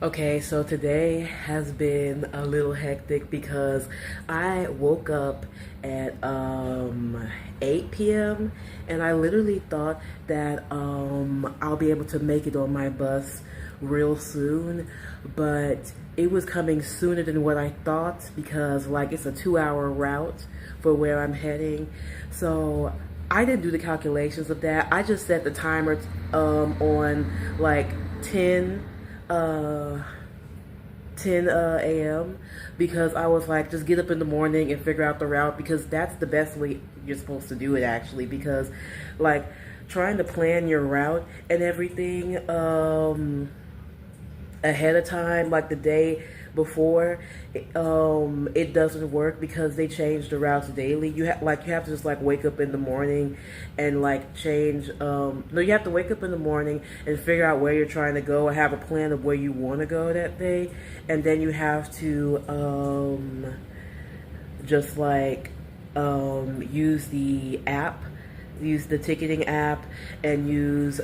Okay, so today has been a little hectic because I woke up at 8 p.m. and I literally thought that I'll be able to make it on my bus real soon, but it was coming sooner than what I thought because like it's a 2-hour route for where I'm heading. So I didn't do the calculations of that. I just set the timer on like 10 uh 10 a.m. because I was like, just get up in the morning and figure out the route, because that's the best way you're supposed to do it actually, because like trying to plan your route and everything ahead of time, like the day before, it doesn't work because they change the routes daily. You have to just like wake up in the morning and like change. No, you have to wake up in the morning and figure out where you're trying to go and have a plan of where you want to go that day, and then you have to just like use the app, use the ticketing app, and use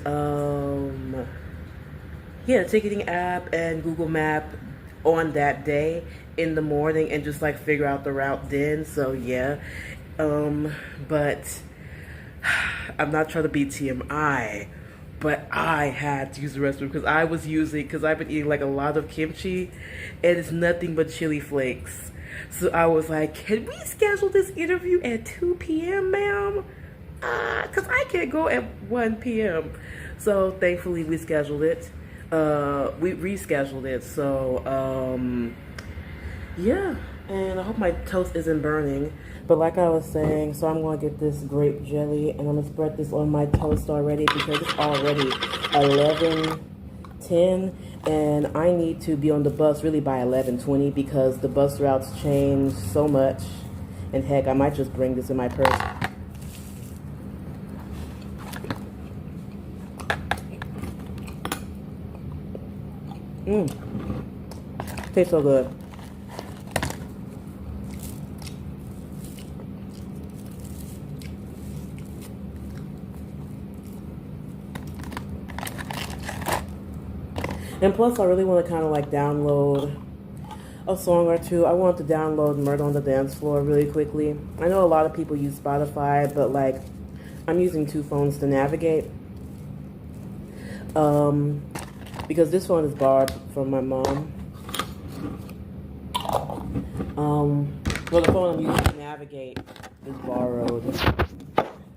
ticketing app and Google Map on that day in the morning and just like figure out the route then. So yeah, but I'm not trying to be TMI, but I had to use the restroom because I've been eating like a lot of kimchi and it's nothing but chili flakes. So I was like, can we schedule this interview at 2 p.m., ma'am? Because I can't go at 1 p.m. So thankfully we scheduled it. We rescheduled it. So, yeah. And I hope my toast isn't burning. But like I was saying, so I'm going to get this grape jelly and I'm going to spread this on my toast already because it's already 11:10 and I need to be on the bus really by 11:20 because the bus routes change so much. And heck, I might just bring this in my purse. Tastes so good. And plus, I really want to kind of like download a song or two. I want to download Murder on the Dance Floor really quickly. I know a lot of people use Spotify, but like I'm using two phones to navigate. Because this phone is borrowed from my mom. Well, the phone I'm using to navigate is borrowed.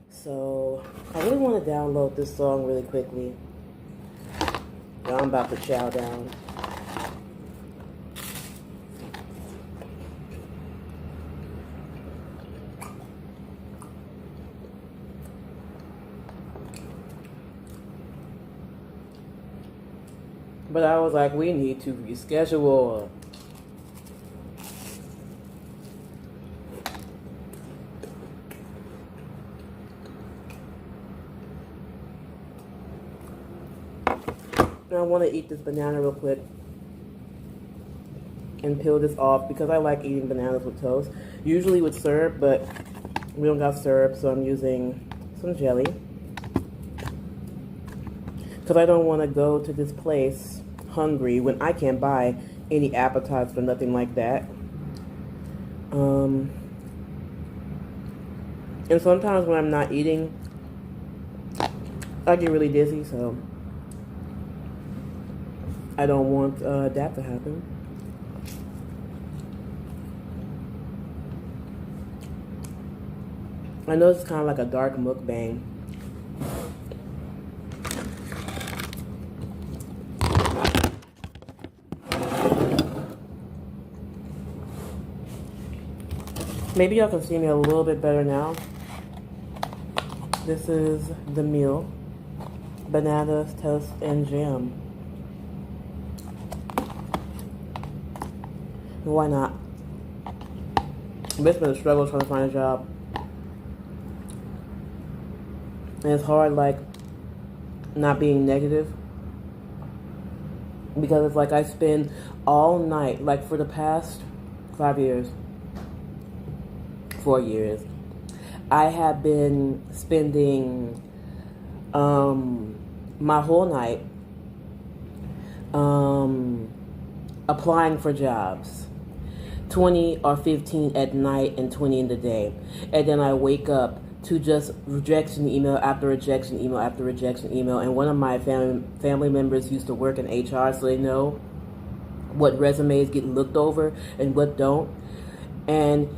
So I really want to download this song really quickly. Now I'm about to chow down. But I was like, we need to reschedule. Now I want to eat this banana real quick and peel this off because I like eating bananas with toast. Usually with syrup, but we don't got syrup, so I'm using some jelly. Because I don't want to go to this place hungry when I can't buy any appetizers or nothing like that. And sometimes when I'm not eating, I get really dizzy, so I don't want that to happen. I know it's kind of like a dark mukbang. Maybe y'all can see me a little bit better now. This is the meal. Bananas, toast, and jam. Why not? It's been a struggle trying to find a job. And it's hard, like, not being negative. Because it's like I spend all night, like for the past 4 years, I have been spending my whole night applying for jobs. 20 or 15 at night and 20 in the day. And then I wake up to just rejection email after rejection email after rejection email. And one of my family members used to work in HR, so they know what resumes get looked over and what don't. And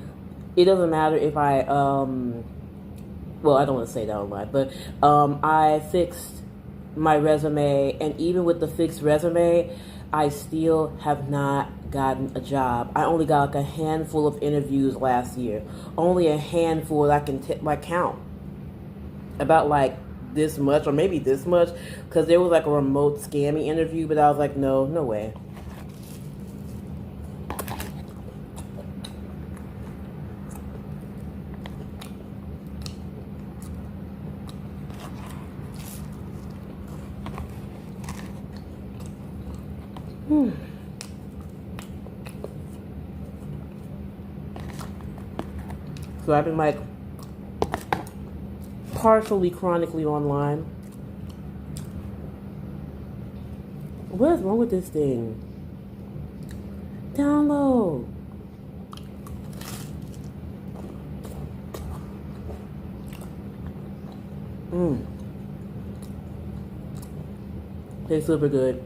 it doesn't matter if I, well, I don't want to say that online, but I fixed my resume, and even with the fixed resume, I still have not gotten a job. I only got like a handful of interviews last year. Only a handful I can count. About like this much, or maybe this much, because there was like a remote scammy interview, but I was like, no way. So I've been like partially chronically online. What is wrong with this thing? Download. Tastes super good.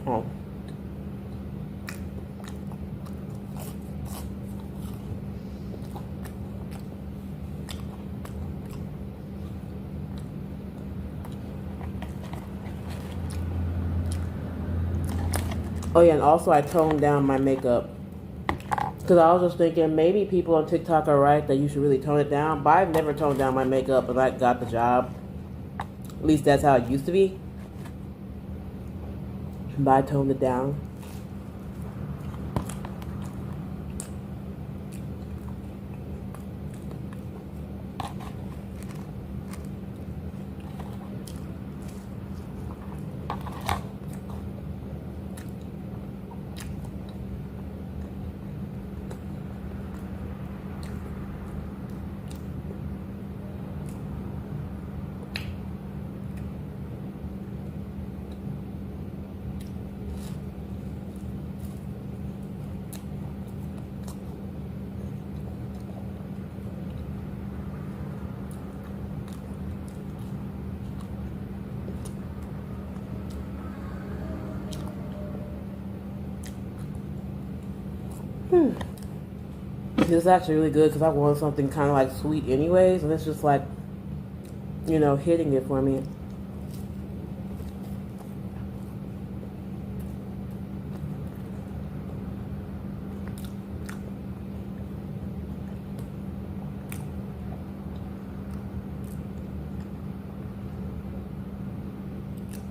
Oh. Oh yeah, and also I toned down my makeup. Because I was just thinking maybe people on TikTok are right that you should really tone it down. But I've never toned down my makeup and I got the job. At least that's how it used to be. But I toned it down. This is actually really good because I wanted something kind of like sweet anyways, and it's just like, you know, hitting it for me.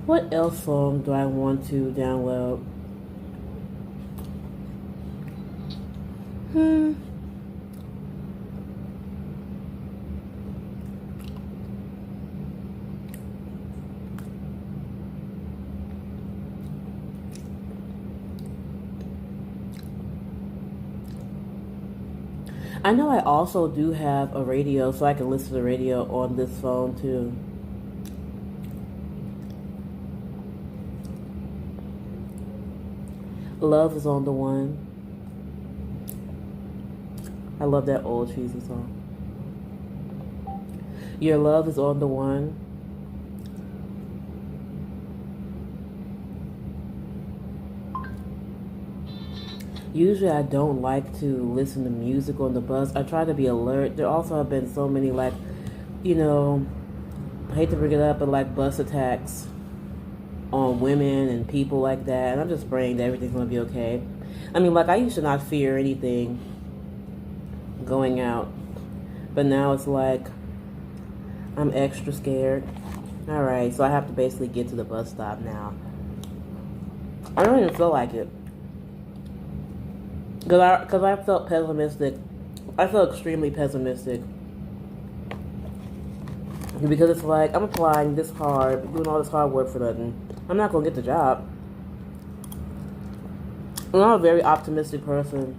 What else song do I want to download? I know I also do have a radio, so I can listen to the radio on this phone too. Love is on the One. I love that old cheesy song. Your Love is on the One. Usually I don't like to listen to music on the bus. I try to be alert. There also have been so many, like, you know, I hate to bring it up, but like bus attacks on women and people like that. And I'm just praying that everything's going to be okay. I mean, like, I used to not fear anything going out. But now it's like, I'm extra scared. Alright, so I have to basically get to the bus stop now. I don't even feel like it. Because I felt pessimistic. I felt extremely pessimistic. Because it's like, I'm applying this hard, doing all this hard work for nothing. I'm not going to get the job. I'm not a very optimistic person.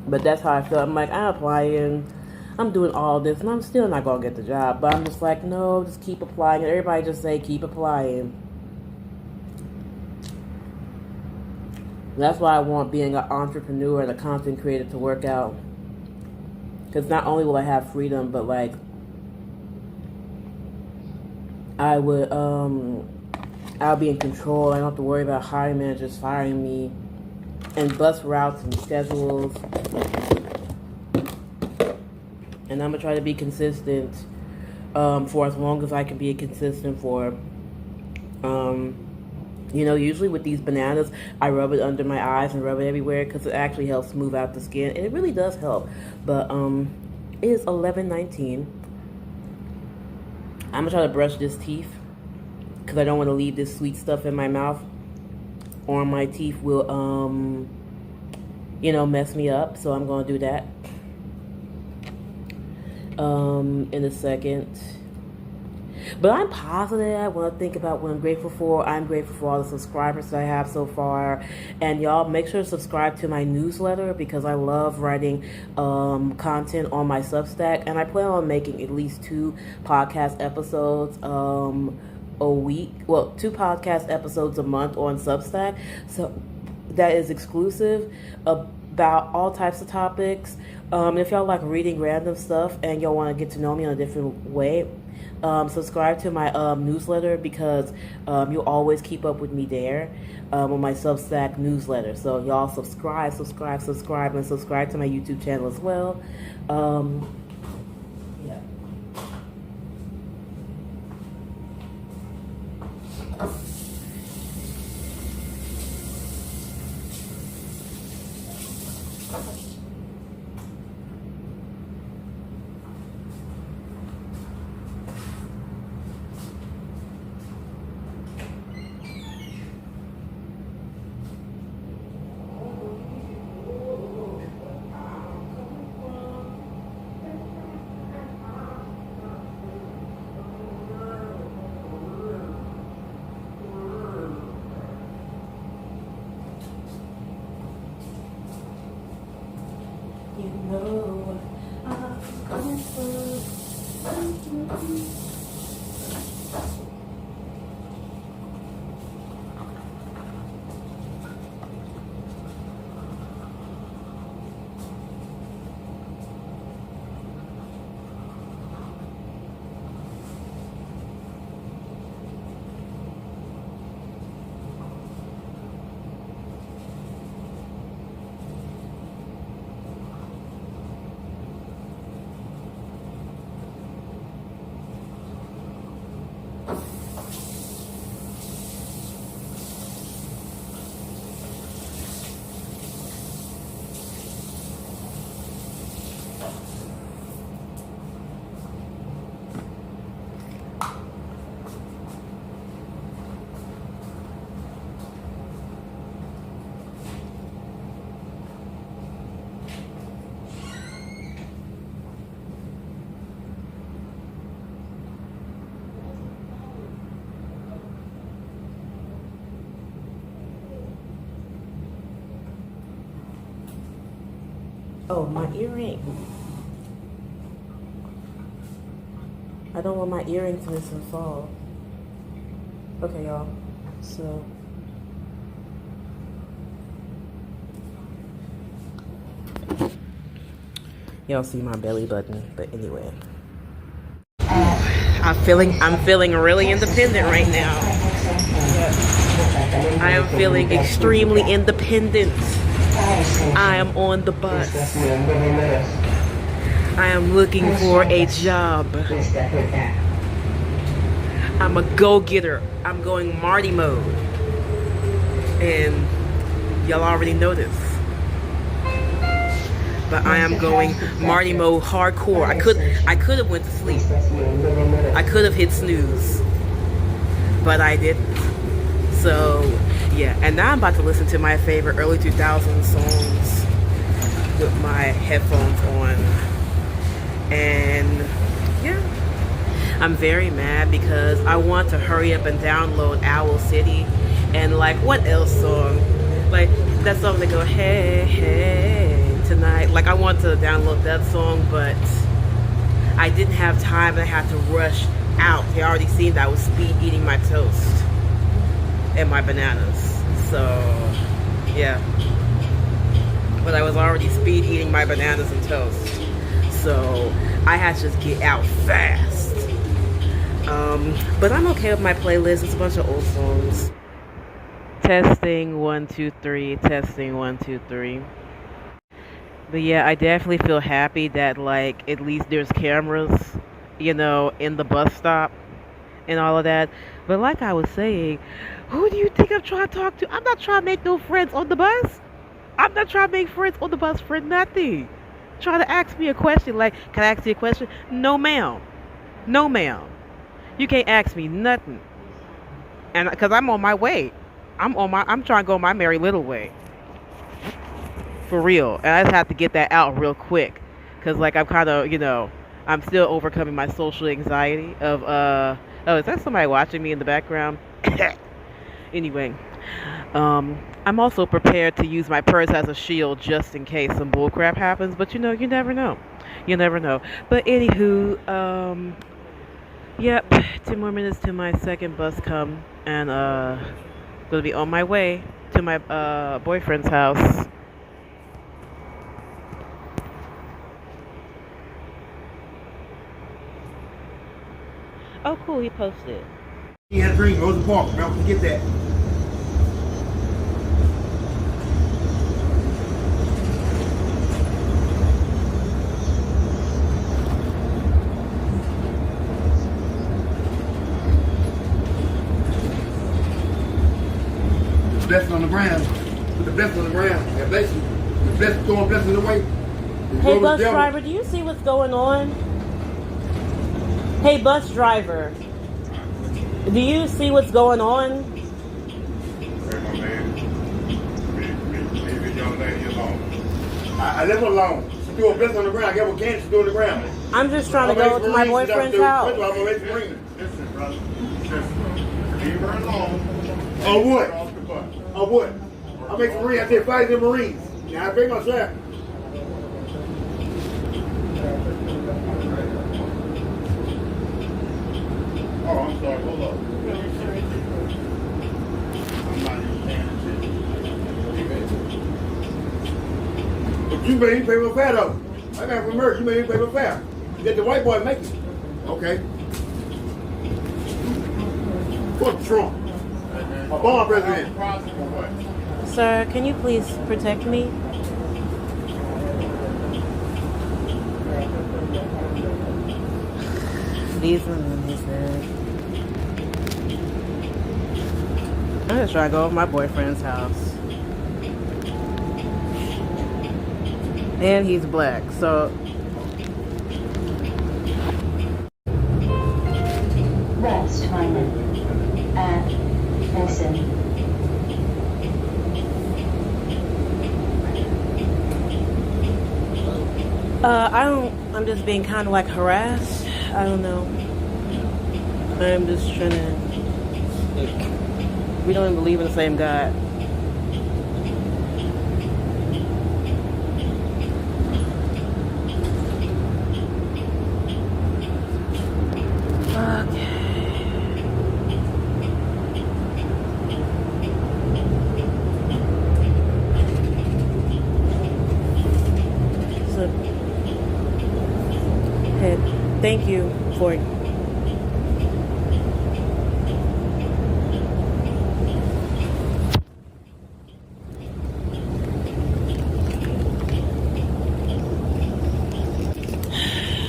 But that's how I feel. I'm like, I'm applying. I'm doing all this and I'm still not gonna get the job. But I'm just like, no, just keep applying. And everybody just say keep applying. That's why I want being an entrepreneur and a content creator to work out. Because not only will I have freedom, but like I would I'll be in control. I don't have to worry about hiring managers firing me and bus routes and schedules. And I'm gonna try to be consistent for as long as I can be consistent for. You know, usually with these bananas, I rub it under my eyes and rub it everywhere because it actually helps smooth out the skin. And it really does help. But it is 11:19. I'm gonna try to brush this teeth because I don't want to leave this sweet stuff in my mouth, or my teeth will, you know, mess me up. So I'm gonna do that in a second. But I'm positive when I think about what I'm grateful for. I'm grateful for all the subscribers that I have so far. And y'all, make sure to subscribe to my newsletter because I love writing content on my Substack. And I plan on making at least 2 podcast episodes a week. Well, 2 podcast episodes a month on Substack. So that is exclusive about all types of topics. If y'all like reading random stuff and y'all want to get to know me in a different way, subscribe to my newsletter because you'll always keep up with me there on my Substack newsletter. So y'all subscribe, and subscribe to my YouTube channel as well. Yeah. You know I'm coming through. Oh, my earring. I don't want my earring to miss and fall. Okay, y'all. So y'all see my belly button, but anyway. I'm feeling really independent right now. I am feeling extremely independent. I am on the bus. I am looking for a job. I'm a go-getter. I'm going Marty mode. And y'all already know this. But I am going Marty mode hardcore. I could have went to sleep. I could have hit snooze. But I didn't. So yeah, and now I'm about to listen to my favorite early 2000s songs with my headphones on. And yeah, I'm very mad because I want to hurry up and download Owl City and like what else song? Like that song that go hey hey tonight. Like I want to download that song, but I didn't have time and I had to rush out. They already seen that I was speed eating my toast and my bananas. So, yeah. But I was already speed eating my bananas and toast. So, I had to just get out fast. But I'm okay with my playlist. It's a bunch of old songs. Testing 1 2 3. Testing 1 2 3. But yeah, I definitely feel happy that like at least there's cameras, in the bus stop and all of that. But like I was saying, who do you think I'm trying to talk to? I'm not trying to make no friends on the bus. I'm not trying to make friends on the bus for nothing. Trying to ask me a question like, can I ask you a question? No, ma'am. No, ma'am. You can't ask me nothing. And because I'm on my way. I'm trying to go my merry little way. For real. And I just have to get that out real quick. Because, like, I'm kind of, I'm still overcoming my social anxiety of, oh, is that somebody watching me in the background? Anyway, I'm also prepared to use my purse as a shield just in case some bullcrap happens. But, you never know. You never know. But, anywho, yep, 10 more minutes to my second bus come. And, gonna be on my way to my, boyfriend's house. Oh, cool. He posted. He had a dream. Go to the park. Don't forget that. The blessing on the ground. Put the blessing on the ground. That blessing. The blessing, throwing blessings away. Hey, bus driver, do you see what's going on? Hey, bus driver, do you see what's going on? Hey, my man. Leave this young lady alone. I left her alone. She threw a blessing on the ground. I gave her candy. She threw it on the ground. I'm just trying to go to my boyfriend's house. I'm going to Marine. Listen, brother. Listen. Leave her alone. Oh, what? Oh, what? I make some Marines. I said, fight the Marines. Now, I bring my shot. Oh, I'm sorry. Hold up. I'm not even paying attention. But you made me pay my fare, though. I got from merch. You made me pay my fare. Let the white boy make it. Okay. Fuck Trump. A bomb president. Sir, can you please protect me? These ones, he said. I'm just trying to go to my boyfriend's house. And he's black, so. Rest moment. Listen. I'm just being kind of like harassed. I don't know. I'm just trying to, we don't even believe in the same God. Thank you for it.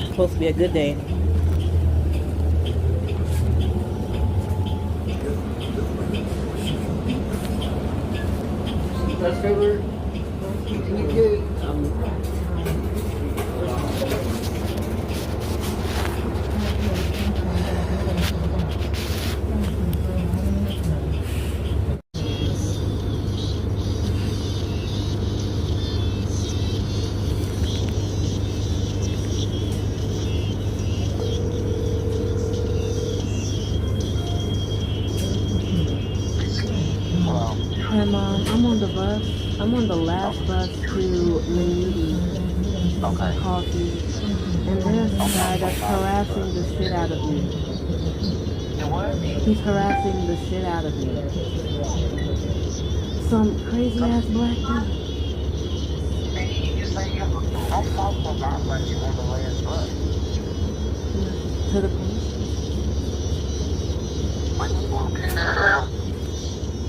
Supposed to be a good day. That's February. Hi, Mom. I'm on the bus. I'm on the last bus to Manudi. Okay. Coffee. And there's a guy that's harassing the shit out of me. He's harassing the shit out of me. Some crazy ass black dude. To the police.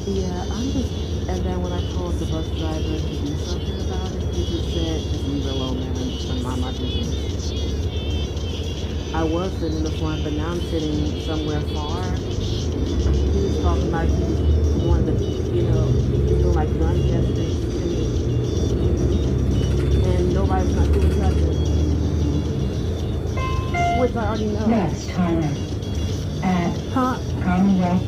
Yeah, I'm just. And then when I called the bus driver to do something about it, he just said, just leave it alone, man. I'm not my business. I was sitting in the front, but now I'm sitting somewhere far. He was talking like he wanted to, doing like gun testing and nobody's not doing nothing. Which I already know. Next time at Huh? Commonwealth.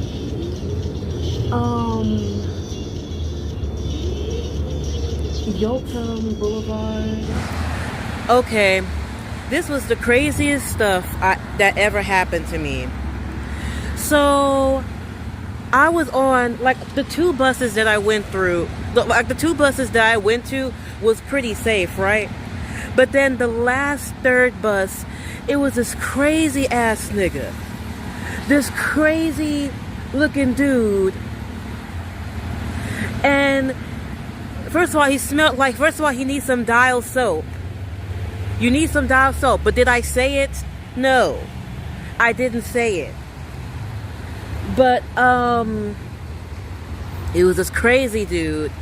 Yotam Boulevard. Okay, this was the craziest stuff that ever happened to me. So, I was on, like, the two buses that I went through, the two buses that I went to was pretty safe, right? But then the last third bus, it was this crazy ass nigga. This crazy looking dude. And first of all, he smelled like, he needs some Dial soap. You need some Dial soap. But did I say it? No. I didn't say it. But, it was this crazy dude.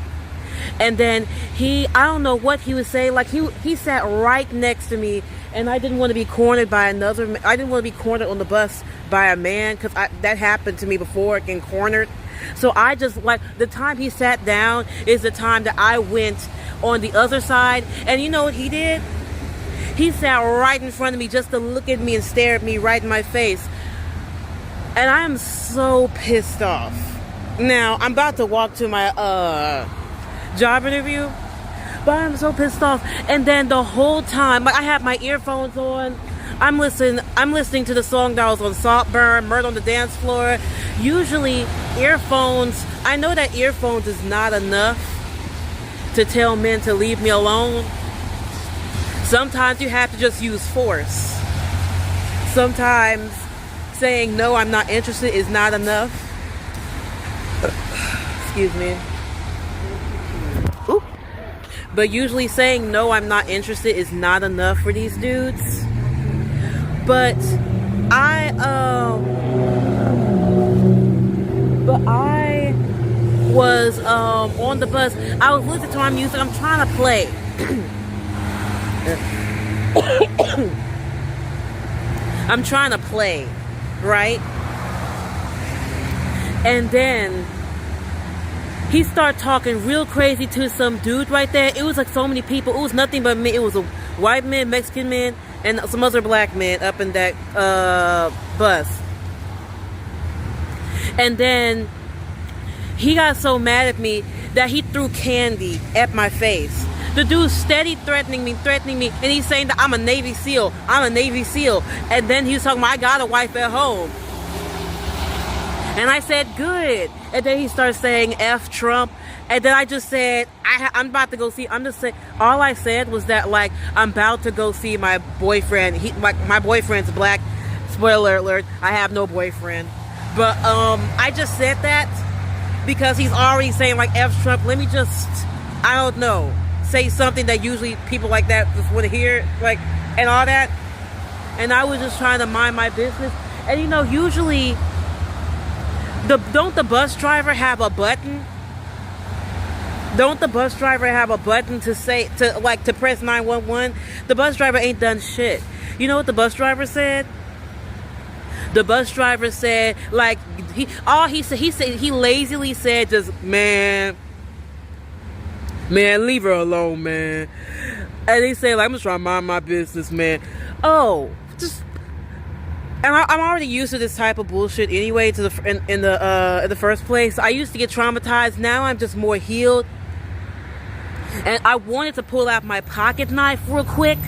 And then I don't know what he was saying. Like, he sat right next to me. And I didn't want to be cornered by I didn't want to be cornered on the bus by a man. Because that happened to me before, getting cornered. So I just, like, the time he sat down is the time that I went on the other side. And you know what he did? He sat right in front of me just to look at me and stare at me right in my face. And I am so pissed off. Now, I'm about to walk to my job interview. But I'm so pissed off. And then the whole time, like, I had my earphones on. I'm listening to the song that was on Saltburn, Murder on the Dance Floor. Usually, earphones, I know that earphones is not enough to tell men to leave me alone. Sometimes you have to just use force. Sometimes saying, no, I'm not interested is not enough. Excuse me. Ooh. But usually saying, no, I'm not interested is not enough for these dudes. But I was on the bus. I was listening to my music. I'm trying to play. I'm trying to play, right? And then he started talking real crazy to some dude right there. It was like so many people. It was nothing but me. It was a white man, Mexican man, and some other black men up in that bus. And then he got so mad at me that he threw candy at my face. The dude's steady threatening me, and he's saying that I'm a Navy SEAL. And then he was talking about, I got a wife at home. And I said, good. And then he started saying, F Trump. And then I just said, I'm about to go see, all I said was that, like, I'm about to go see my boyfriend. My boyfriend's black. Spoiler alert, I have no boyfriend. But I just said that because he's already saying, like, F Trump. Let me just, I don't know, say something that usually people like that just want to hear, like, and all that. And I was just trying to mind my business. And, usually, don't the bus driver have a button? Don't the bus driver have a button to press 911? The bus driver ain't done shit. You know what the bus driver said? The bus driver said, like, he lazily said, just, man, leave her alone, man. And he said, like, I'm just trying to mind my business, man. Oh, just, and I'm already used to this type of bullshit anyway. In the first place, I used to get traumatized. Now I'm just more healed. And I wanted to pull out my pocket knife real quick,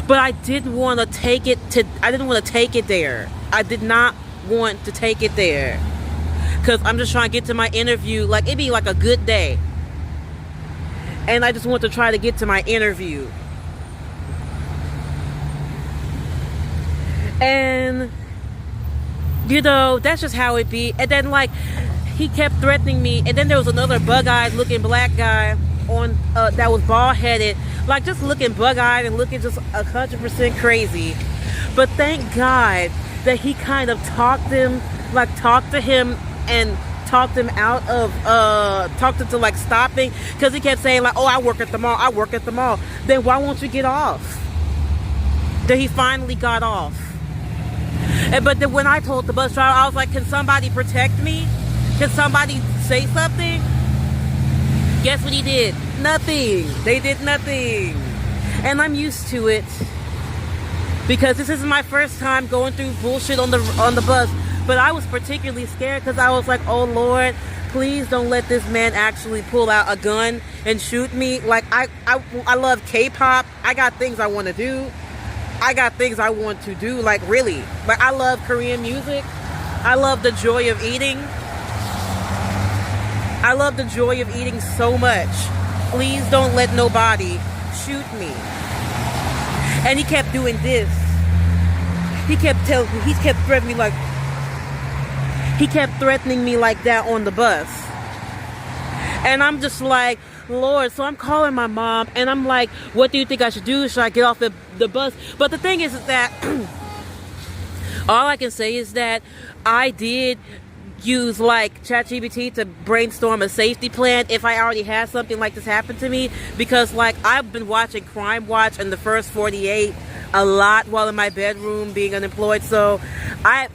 but I didn't want to take it there. I did not want to take it there. Because I'm just trying to get to my interview. Like, it'd be like a good day. And I just want to try to get to my interview. And you know, that's just how it be. And then like he kept threatening me, and then there was another bug-eyed looking black guy on that was bald-headed, like just looking bug-eyed and looking just 100% crazy. But thank God that he kind of talked to him and talked him out of talked him to like stopping, because he kept saying like, oh, I work at the mall. Then why won't you get off? Then he finally got off. But then when I told the bus driver, I was like, can somebody protect me? Can somebody say something? Guess what he did? Nothing. They did nothing. And I'm used to it, because this isn't my first time going through bullshit on the bus. But I was particularly scared because I was like, oh Lord, please don't let this man actually pull out a gun and shoot me. Like I love K-pop. I got things I want to do. Like really. Like I love Korean music. I love the joy of eating. So much. Please don't let nobody shoot me. And he kept doing this. He kept threatening me like that on the bus. And I'm just like, Lord, so I'm calling my mom and I'm like, what do you think I should do? Should I get off the bus? But the thing is that all I can say is that I did use like ChatGPT to brainstorm a safety plan if I already had something like this happen to me, because like I've been watching Crime Watch and The First 48 a lot while in my bedroom being unemployed, so I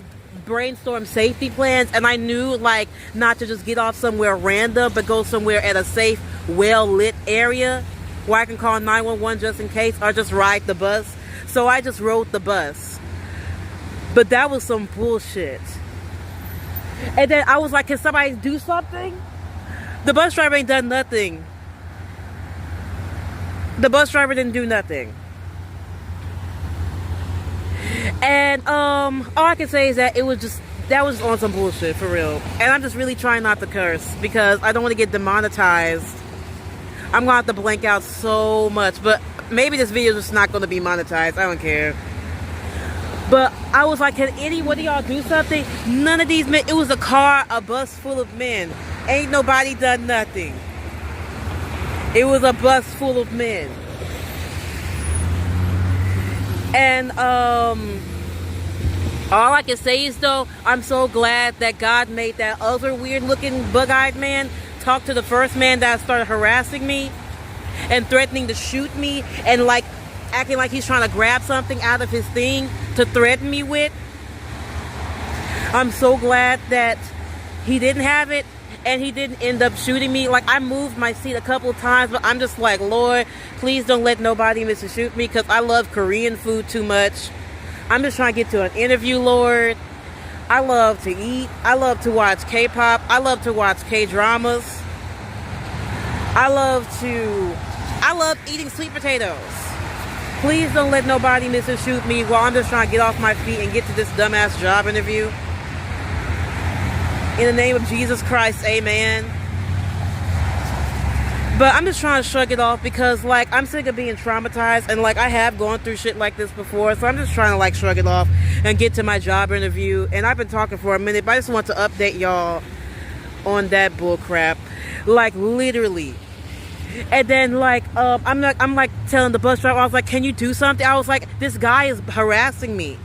brainstorm safety plans, and I knew like not to just get off somewhere random, but go somewhere at a safe, well-lit area where I can call 911 just in case, or just ride the bus. So I just rode the bus. But that was some bullshit. And then I was like, can somebody do something? The bus driver ain't done nothing. The bus driver didn't do nothing. And all I can say is that that was on some bullshit for real. And I'm just really trying not to curse because I don't want to get demonetized. I'm gonna have to blank out so much, but maybe this video is just not gonna be monetized. I don't care. But I was like, can any one of y'all do something? None of these men. It was a bus full of men. Ain't nobody done nothing. It was a bus full of men. And all I can say is though, I'm so glad that God made that other weird looking bug-eyed man talk to the first man that started harassing me and threatening to shoot me and like acting like he's trying to grab something out of his thing to threaten me with. I'm so glad that he didn't have it and he didn't end up shooting me. Like, I moved my seat a couple of times, but I'm just like, Lord, please don't let nobody miss to shoot me because I love Korean food too much. I'm just trying to get to an interview, Lord. I love to eat. I love to watch K-pop. I love to watch K-dramas. I love eating sweet potatoes. Please don't let nobody miss and shoot me while I'm just trying to get off my feet and get to this dumbass job interview. In the name of Jesus Christ, amen. But I'm just trying to shrug it off because, like, I'm sick of being traumatized and, like, I have gone through shit like this before. So I'm just trying to, like, shrug it off and get to my job interview. And I've been talking for a minute, but I just want to update y'all on that bull crap. Like, literally. And then, like, I'm like telling the bus driver, I was like, can you do something? I was like, this guy is harassing me.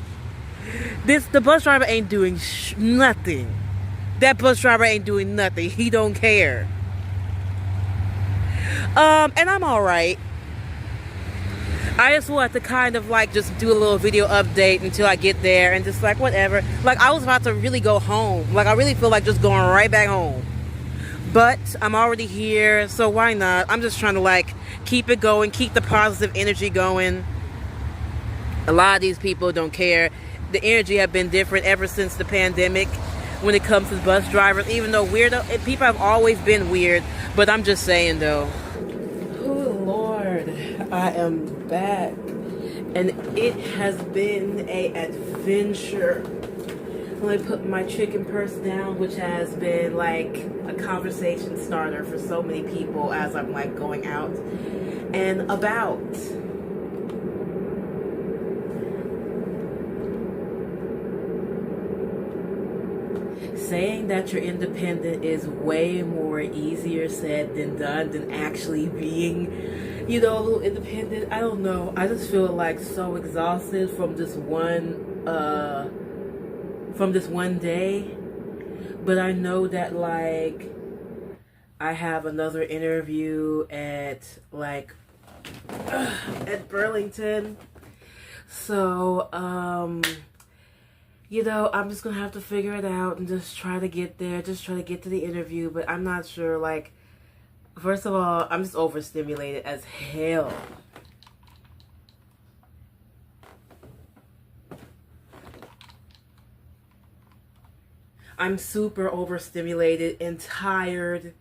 The bus driver ain't doing nothing. That bus driver ain't doing nothing. He don't care. And I'm alright. I just want to kind of like just do a little video update until I get there and just like whatever. Like, I was about to really go home. Like, I really feel like just going right back home. But I'm already here, so why not? I'm just trying to like keep it going, keep the positive energy going. A lot of these people don't care. The energy have been different ever since the pandemic when it comes to bus drivers, even though people have always been weird, but I'm just saying though. Oh Lord, I am back and it has been an adventure. Let me put my chicken purse down, which has been like a conversation starter for so many people as I'm like going out and about. saying that you're independent is way more easier said than done than actually being, you know, a little independent. I don't know. I just feel like so exhausted from this one day. But I know that like I have another interview at like at Burlington. So, you know, I'm just gonna have to figure it out and just try to get there, just try to get to the interview. But I'm not sure, like, first of all, I'm just overstimulated as hell. I'm super overstimulated and tired.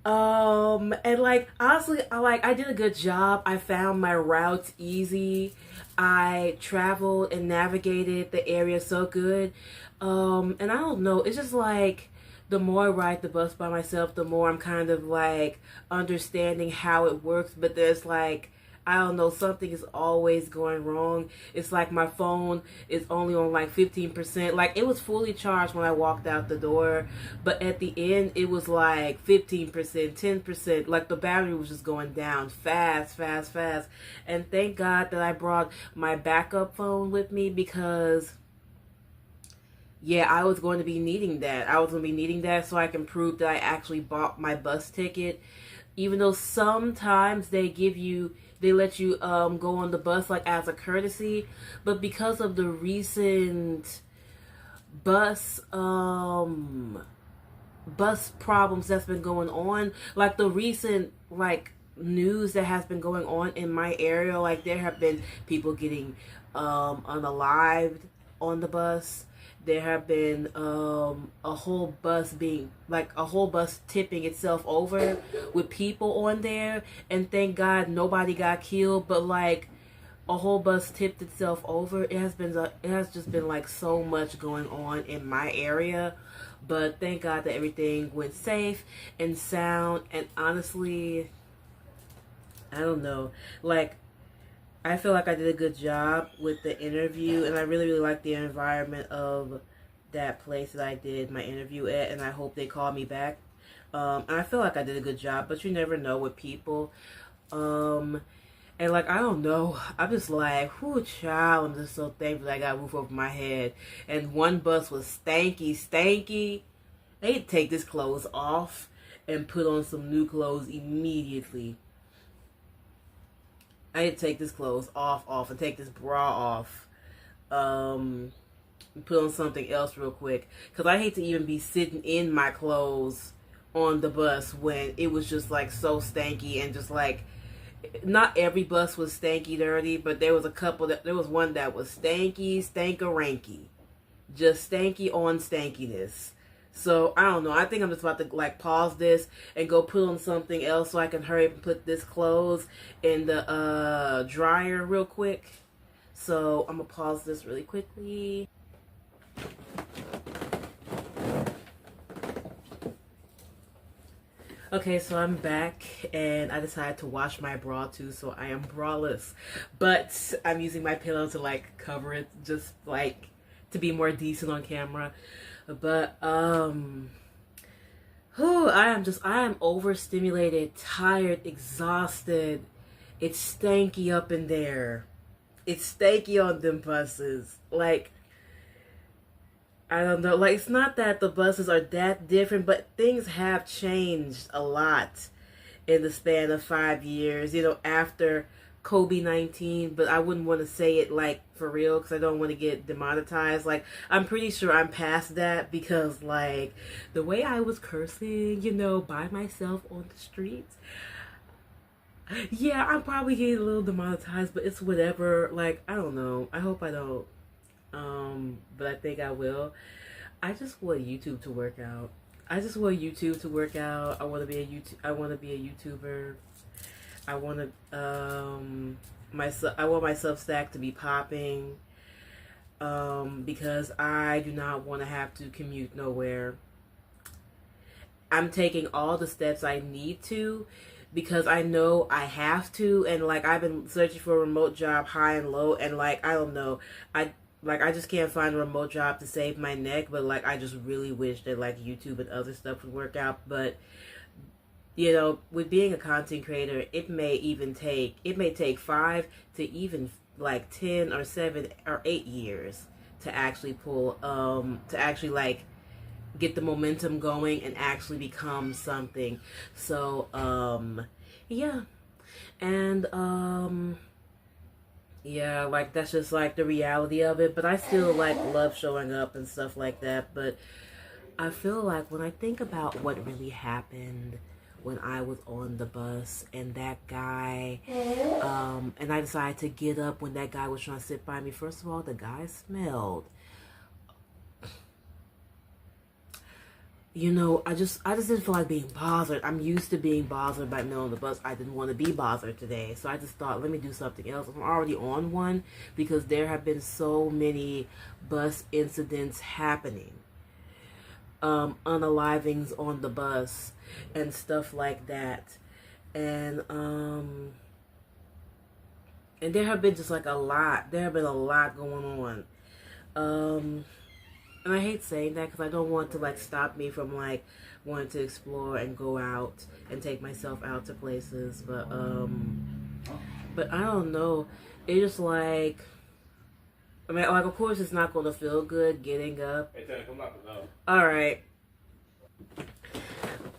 And like honestly, I did a good job. I found my routes easy. I traveled and navigated the area so good. And I don't know, it's just like the more I ride the bus by myself, the more I'm kind of like understanding how it works. But there's like, I don't know, something is always going wrong. It's like my phone is only on like 15%. Like it was fully charged when I walked out the door, but at the end it was like 15%, 10%. Like the battery was just going down fast, fast, fast. And thank God that I brought my backup phone with me because yeah, I was going to be needing that. I was going to be needing that so I can prove that I actually bought my bus ticket. Even though sometimes they let you go on the bus like as a courtesy, but because of the recent bus bus problems that's been going on, like the recent like news that has been going on in my area, like there have been people getting unalived on the bus. There have been a whole bus tipping itself over with people on there, and thank God nobody got killed, but like a whole bus tipped itself over. It has just been like so much going on in my area, but thank God that everything went safe and sound. And honestly, I don't know, like I feel like I did a good job with the interview, and I really, really like the environment of that place that I did my interview at, and I hope they call me back. And I feel like I did a good job, but you never know with people. And like, I don't know, I'm just like, whoo, child, I'm just so thankful that I got a roof over my head. And one bus was stanky, stanky. They need to take this clothes off and put on some new clothes immediately. I need to take this clothes off, and take this bra off. And put on something else real quick. Because I hate to even be sitting in my clothes on the bus when it was just like so stanky and just like, not every bus was stanky dirty, but there was there was one that was stanky, stanky-ranky. Just stanky on stankiness. So, I don't know. I think I'm just about to, like, pause this and go put on something else so I can hurry up and put this clothes in the dryer real quick. So, I'm going to pause this really quickly. Okay, so I'm back, and I decided to wash my bra too, so I am braless. But I'm using my pillow to, like, cover it, just, like, to be more decent on camera. But I am overstimulated, tired, exhausted. It's stanky up in there. It's stanky on them buses. Like, I don't know. Like, it's not that the buses are that different, but things have changed a lot in the span of 5 years, you know, after COVID-19, but I wouldn't want to say it like for real because I don't want to get demonetized. Like, I'm pretty sure I'm past that because like the way I was cursing, you know, by myself on the streets, yeah, I'm probably getting a little demonetized, but it's whatever. Like, I don't know. I hope I don't. But I think I will. I just want YouTube to work out. I just want YouTube to work out. I want to be a YouTuber. I want to I want my Substack to be popping because I do not want to have to commute nowhere. I'm taking all the steps I need to because I know I have to, and like I've been searching for a remote job high and low, and like I don't know, Like, I just can't find a remote job to save my neck, but, like, I just really wish that, like, YouTube and other stuff would work out. But, you know, with being a content creator, it may take 5 to even, like, 10 or 7 or 8 years to actually like, get the momentum going and actually become something. So, yeah. And, yeah, like, that's just, like, the reality of it. But I still, like, love showing up and stuff like that. But I feel like when I think about what really happened when I was on the bus and that guy, and I decided to get up when that guy was trying to sit by me. First of all, the guy smelled. You know, I just didn't feel like being bothered. I'm used to being bothered by men on the bus. I didn't want to be bothered today. So I just thought, let me do something else. I'm already on one because there have been so many bus incidents happening. Unalivings on the bus and stuff like that. And there have been just like a lot. There have been a lot going on. And I hate saying that because I don't want to, like, stop me from, like, wanting to explore and go out and take myself out to places. But I don't know. It's just, like, I mean, like, of course it's not going to feel good getting up. Alright.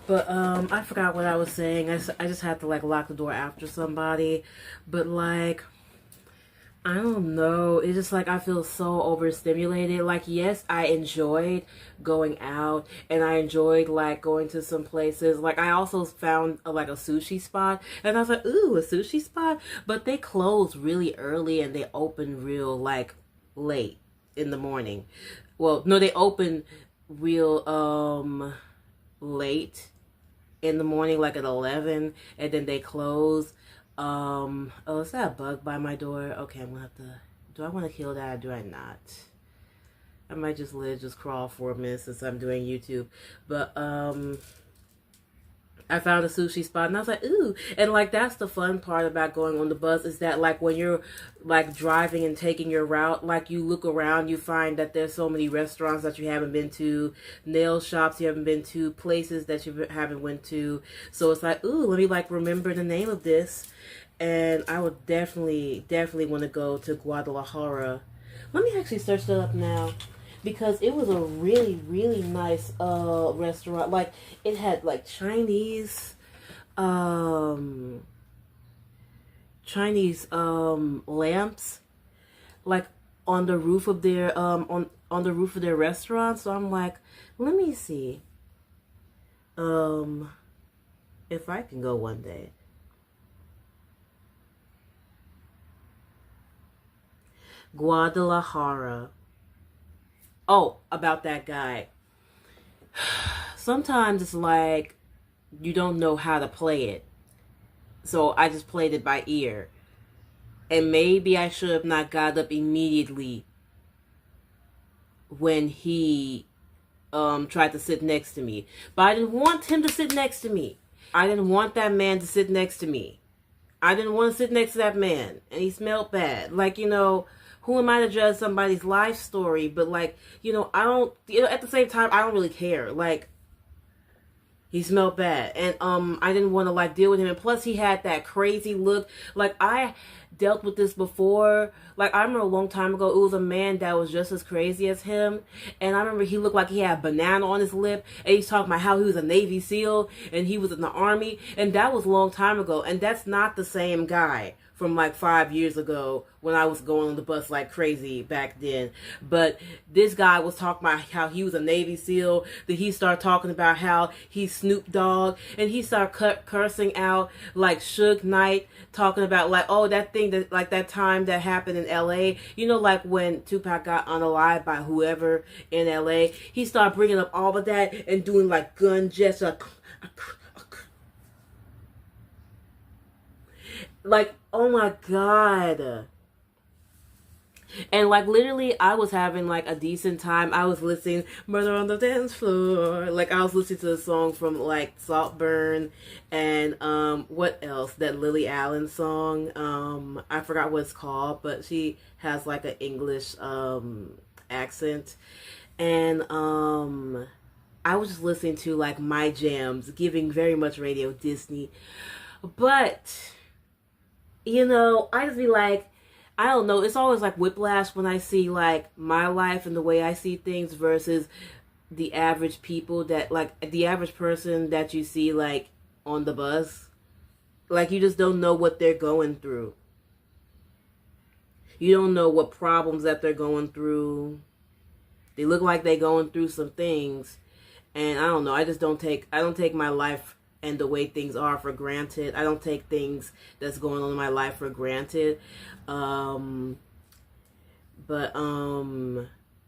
But, I forgot what I was saying. I just had to, like, lock the door after somebody. But, like, I don't know. It's just like I feel so overstimulated. Like, yes, I enjoyed going out and I enjoyed, like, going to some places. Like, I also found like a sushi spot and I was like, ooh, a sushi spot. But they close really early and they open real, like, late in the morning. Well, no, they open real late in the morning, like at 11, and then they close. Oh, is that a bug by my door? Okay, I'm gonna have to, do I want to kill that or do I not? I might just crawl for a minute since I'm doing YouTube. But, I found a sushi spot and I was like, ooh. And, like, that's the fun part about going on the bus is that, like, when you're, like, driving and taking your route, like, you look around, you find that there's so many restaurants that you haven't been to, nail shops you haven't been to, places that you haven't went to. So it's like, ooh, let me, like, remember the name of this. And I would definitely want to go to Guadalajara. Let me actually search that up now. Because it was a really, really nice restaurant. Like, it had, like, Chinese lamps, like, on the roof of their on the roof of their restaurant. So I'm like, let me see if I can go one day. Guadalajara. Oh, about that guy. Sometimes it's like you don't know how to play it. So I just played it by ear. And maybe I should have not got up immediately when he tried to sit next to me. But I didn't want him to sit next to me. I didn't want that man to sit next to me. I didn't want to sit next to that man. And he smelled bad. Like, you know, who am I to judge somebody's life story? But, like, you know, I don't, you know, at the same time, I don't really care. Like, he smelled bad. And, I didn't want to, like, deal with him. And plus, he had that crazy look. Like, I dealt with this before. Like, I remember a long time ago, it was a man that was just as crazy as him. And I remember he looked like he had a banana on his lip. And he's talking about how he was a Navy SEAL. And he was in the Army. And that was a long time ago. And that's not the same guy from like 5 years ago when I was going on the bus like crazy back then. But this guy was talking about how he was a Navy SEAL. Then he started talking about how he's Snoop Dogg. And he started cursing out like Suge Knight, talking about like, oh, that thing that, like that time that happened in LA. You know, like when Tupac got unalived by whoever in LA. He started bringing up all of that and doing like gun gestures. Like, oh my God. And like literally I was having like a decent time. I was listening Murder on the Dance Floor. Like I was listening to the song from like Saltburn and what else? That Lily Allen song. I forgot what it's called, but she has like an English accent. And I was just listening to like my jams, giving very much Radio Disney. But you know, I just be like, I don't know, it's always like whiplash when I see like my life and the way I see things versus the average people that like the average person that you see like on the bus. Like you just don't know what they're going through. You don't know what problems that they're going through. They look like they're going through some things. And I don't know, I don't take my life and the way things are for granted. I don't take things that's going on in my life for granted.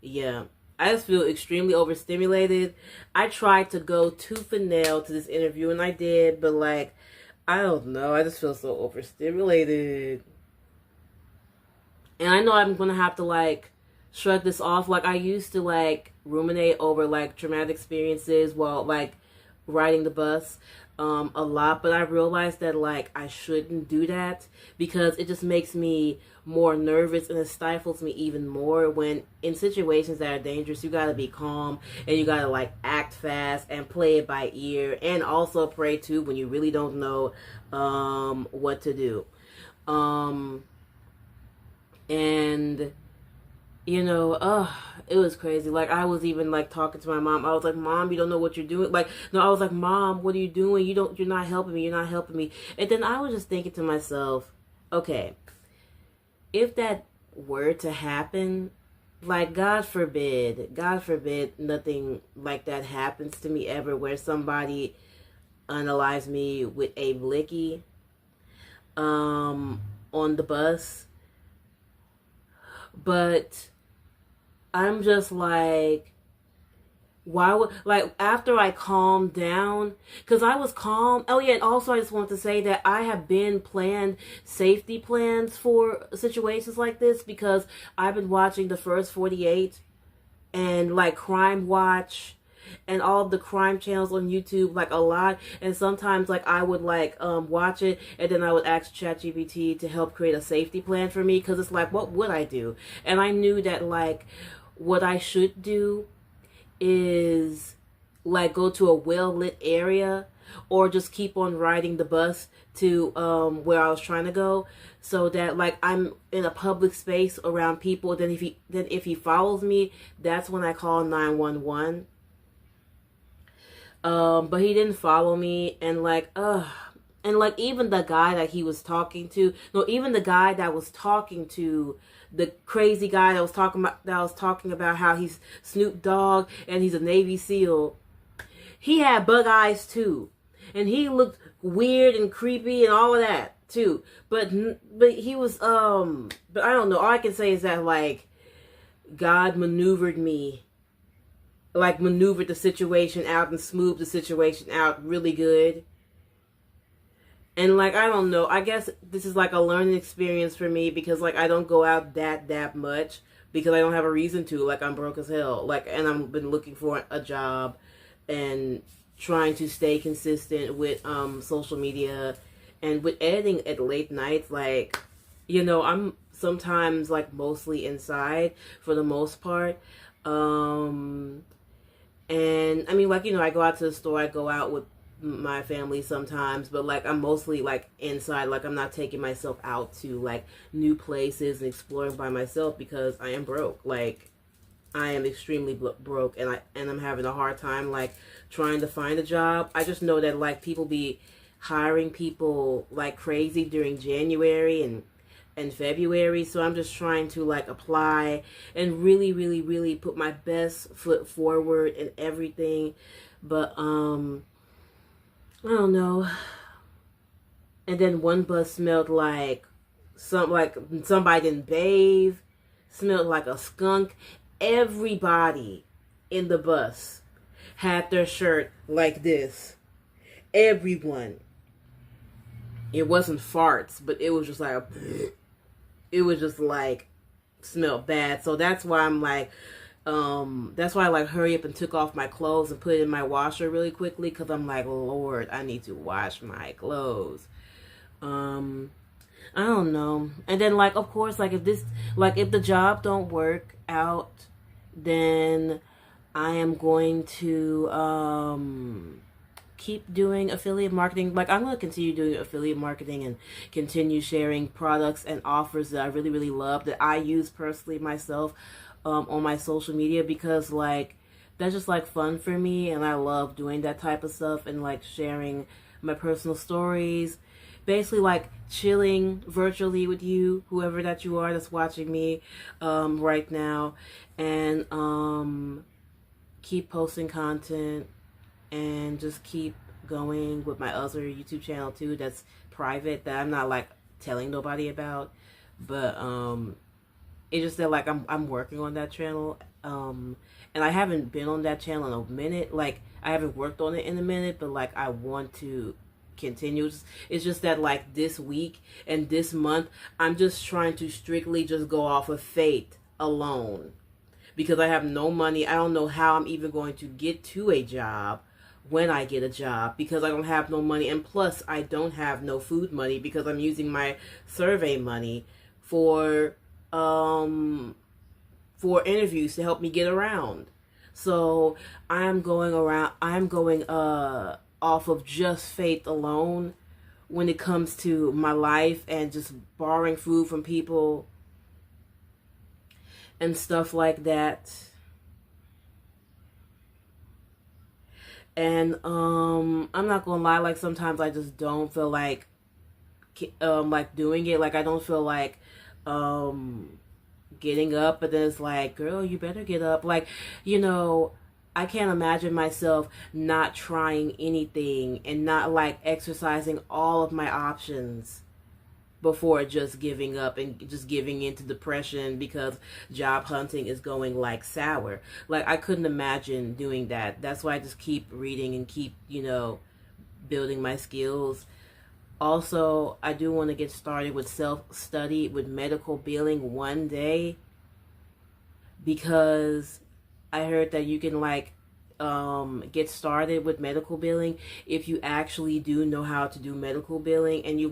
Yeah. I just feel extremely overstimulated. I tried to go tooth and nail to this interview, and I did, but like, I don't know. I just feel so overstimulated. And I know I'm gonna have to like shrug this off. Like I used to like ruminate over like traumatic experiences while like riding the bus a lot, but I realized that like I shouldn't do that because it just makes me more nervous and it stifles me even more. When in situations that are dangerous, you gotta be calm and you gotta like act fast and play it by ear, and also pray too when you really don't know what to do. And you know, it was crazy. Like, I was even, like, talking to my mom. I was like, Mom, you don't know what you're doing. Like, no, I was like, Mom, what are you doing? You're not helping me. You're not helping me. And then I was just thinking to myself, okay, if that were to happen, like, God forbid, nothing like that happens to me ever where somebody unalives me with a blicky, on the bus. But I'm just like, why would, like, after I calmed down, because I was calm. Oh, yeah, and also I just want to say that I have been planned safety plans for situations like this because I've been watching the First 48 and, like, Crime Watch and all of the crime channels on YouTube, like, a lot. And sometimes, like, I would, like, watch it, and then I would ask ChatGPT to help create a safety plan for me, because it's like, what would I do? And I knew that, like, what I should do is like go to a well-lit area or just keep on riding the bus to where I was trying to go, so that like I'm in a public space around people. Then if he follows me, that's when I call 911. But he didn't follow me, and like even the guy that he was talking to, no, even the guy that was talking to the crazy guy that was talking about how he's Snoop Dogg and he's a Navy SEAL, he had bug eyes too, and he looked weird and creepy and all of that too. But he was but I don't know. All I can say is that like God maneuvered the situation out and smoothed the situation out really good. And, like, I don't know, I guess this is, like, a learning experience for me because, like, I don't go out that much because I don't have a reason to. Like, I'm broke as hell. Like, and I've been looking for a job and trying to stay consistent with social media and with editing at late nights. Like, you know, I'm sometimes, like, mostly inside for the most part. And, I mean, like, you know, I go out to the store, I go out with my family sometimes, but like I'm mostly like inside. Like I'm not taking myself out to like new places and exploring by myself because I am broke. Like I am extremely broke, and I'm having a hard time like trying to find a job. I just know that like people be hiring people like crazy during January and February, so I'm just trying to like apply and really put my best foot forward and everything. But I don't know. And then one bus smelled like somebody didn't bathe, smelled like a skunk. Everybody in the bus had their shirt like this. Everyone. It wasn't farts, but it was just like it was just like smelled bad. So that's why I'm like, that's why I like hurry up and took off my clothes and put it in my washer really quickly, because I'm like, Lord, I need to wash my clothes. I don't know. And then like, of course, like if the job don't work out, then I am going to keep doing affiliate marketing. Like, I'm going to continue doing affiliate marketing and continue sharing products and offers that I really, really love, that I use personally myself on my social media, because like that's just like fun for me, and I love doing that type of stuff and like sharing my personal stories, basically like chilling virtually with you, whoever that you are that's watching me right now, and keep posting content and just keep going with my other YouTube channel too, that's private, that I'm not like telling nobody about. But it's just that like I'm working on that channel, and I haven't been on that channel in a minute. Like, I haven't worked on it in a minute, but like I want to continue. It's just that like this week and this month, I'm just trying to strictly just go off of faith alone, because I have no money. I don't know how I'm even going to get to a job when I get a job, because I don't have no money. And plus, I don't have no food money, because I'm using my survey money for interviews to help me get around. So I'm going off of just faith alone when it comes to my life, and just borrowing food from people and stuff like that. And I'm not gonna lie, like sometimes I just don't feel like doing it. Like, I don't feel like getting up, but then it's like, girl, you better get up. Like, I can't imagine myself not trying anything and not like exercising all of my options before just giving up and just giving into depression because job hunting is going like sour. Like, I couldn't imagine doing that. That's why I just keep reading and keep, building my skills. Also, I do want to get started with self-study with medical billing one day, because I heard that you can get started with medical billing if you actually do know how to do medical billing and you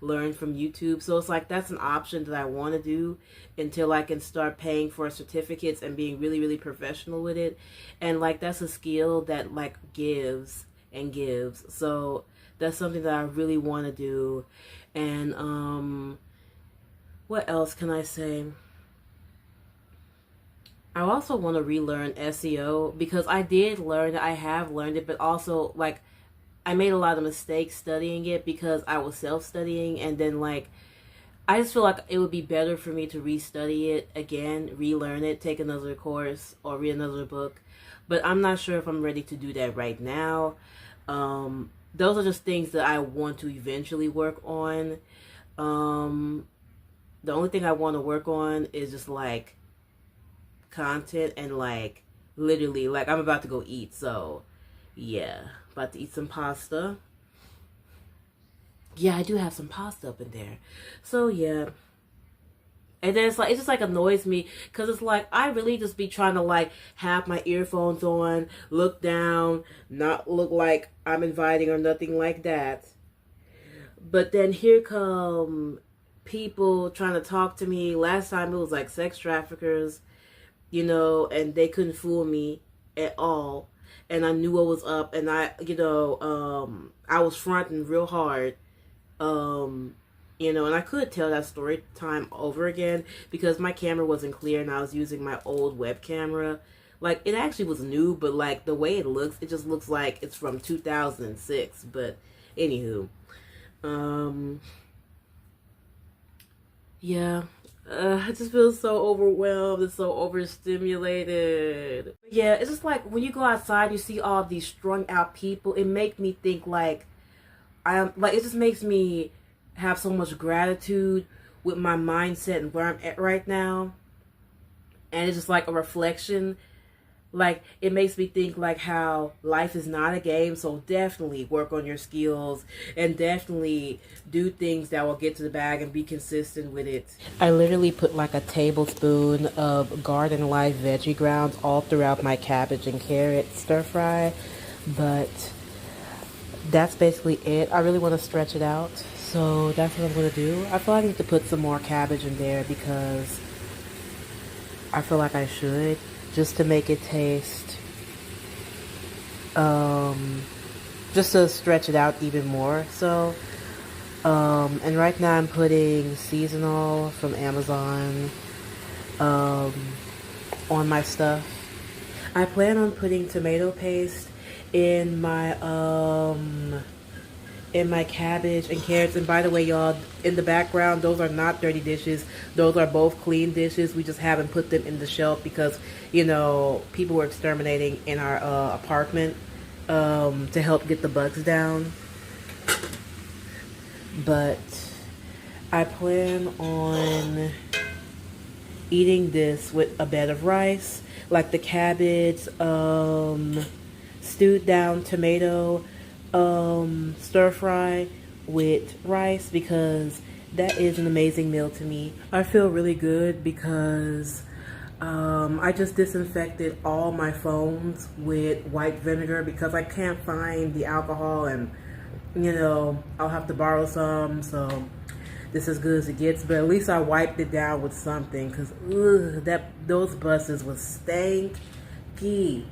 learn from YouTube. So it's like that's an option that I want to do until I can start paying for certificates and being really, really professional with it. And that's a skill that gives and gives. So that's something that I really want to do. And what else can I say? I also want to relearn SEO, because I did learn it. I have learned it, but also I made a lot of mistakes studying it because I was self-studying, and then I just feel like it would be better for me to restudy it again, relearn it, take another course or read another book. But I'm not sure if I'm ready to do that right now. Those are just things that I want to eventually work on. The only thing I want to work on is just content and literally I'm about to go eat, so yeah, about to eat some pasta. Yeah, I do have some pasta up in there, so yeah. And then it just annoys me, because it's I really just be trying to have my earphones on, look down, not look like I'm inviting or nothing like that. But then here come people trying to talk to me. Last time it was sex traffickers, and they couldn't fool me at all. And I knew what was up, and I was fronting real hard. And I could tell that story time over again because my camera wasn't clear and I was using my old web camera. It actually was new, but the way it looks, it just looks like it's from 2006. But anywho, yeah, I just feel so overwhelmed and so overstimulated. Yeah, it's just when you go outside, you see all these strung out people. It makes me think it just makes me have so much gratitude with my mindset and where I'm at right now. And it's just a reflection like it makes me think like how life is not a game, so definitely work on your skills and definitely do things that will get to the bag and be consistent with it. I literally put like a tablespoon of Garden Life veggie grounds all throughout my cabbage and carrot stir fry, but that's basically it. I really want to stretch it out, so that's what I'm going to do. I feel like I need to put some more cabbage in there because I feel like I should, just to make it taste, just to stretch it out even more. So, and right now I'm putting seasonal from Amazon, on my stuff. I plan on putting tomato paste in my cabbage and carrots. And by the way, y'all, in the background, those are not dirty dishes. Those are both clean dishes. We just haven't put them in the shelf because, you know, people were exterminating in our apartment to help get the bugs down. But I plan on eating this with a bed of rice, like the cabbage, stewed down tomato, stir fry with rice, because that is an amazing meal to me. I feel really good because I just disinfected all my phones with white vinegar because I can't find the alcohol, and you know, I'll have to borrow some, so this is as good as it gets. But at least I wiped it down with something, because those buses was stanky.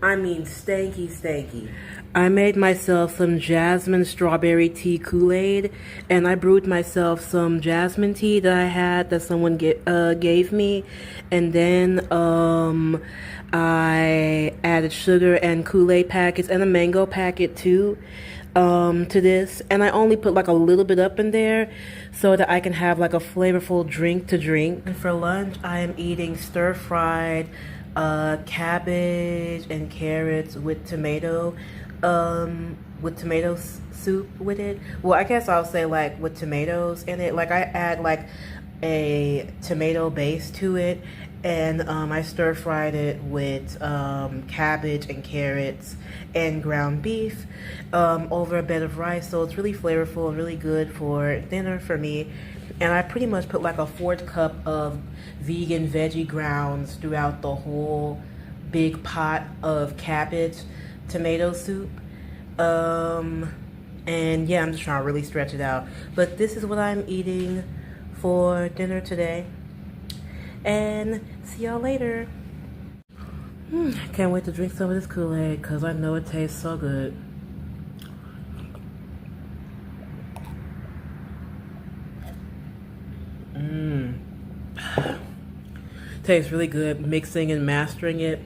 I mean, stanky. I made myself some jasmine strawberry tea Kool-Aid, and I brewed myself some jasmine tea that I had that someone gave me, and then I added sugar and Kool-Aid packets and a mango packet too to this, and I only put like a little bit up in there so that I can have like a flavorful drink to drink. And for lunch, I am eating stir-fried cabbage and carrots with tomato soup with it. Well, I guess I'll say like with tomatoes in it. Like I add like a tomato base to it, and I stir fried it with cabbage and carrots and ground beef over a bed of rice. So it's really flavorful and really good for dinner for me. And I pretty much put like a 4th cup of vegan veggie grounds throughout the whole big pot of cabbage tomato soup. And yeah, I'm just trying to really stretch it out. But this is what I'm eating for dinner today. And see y'all later. I can't wait to drink some of this Kool-Aid because I know it tastes so good. Tastes really good. Mixing and mastering it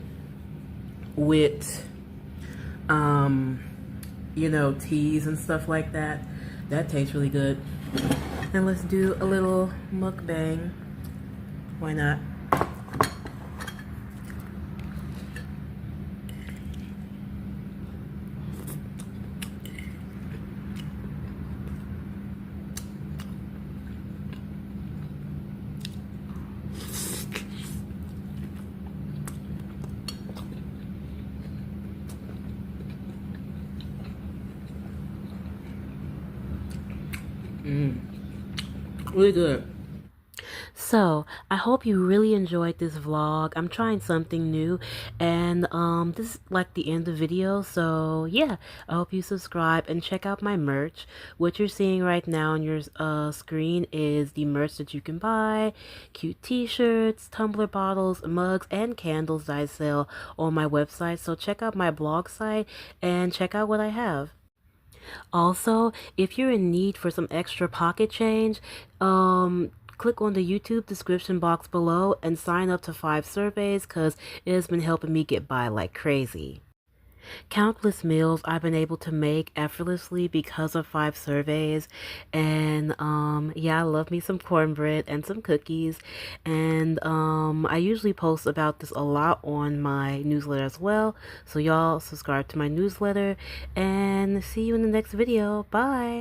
with you know, teas and stuff like that. That tastes really good. And let's do a little mukbang. Why not? Really good. So, I hope you really enjoyed this vlog. I'm trying something new, and this is like the end of the video, so yeah, I hope you subscribe and check out my merch. What you're seeing right now on your screen is the merch that you can buy. Cute t-shirts, tumbler bottles, mugs, and candles that I sell on my website. So check out my blog site and check out what I have. Also, if you're in need for some extra pocket change, click on the YouTube description box below and sign up to 5 surveys, because it has been helping me get by like crazy. Countless meals I've been able to make effortlessly because of 5 surveys. And yeah, I love me some cornbread and some cookies. And I usually post about this a lot on my newsletter as well. So y'all subscribe to my newsletter, and see you in the next video. Bye.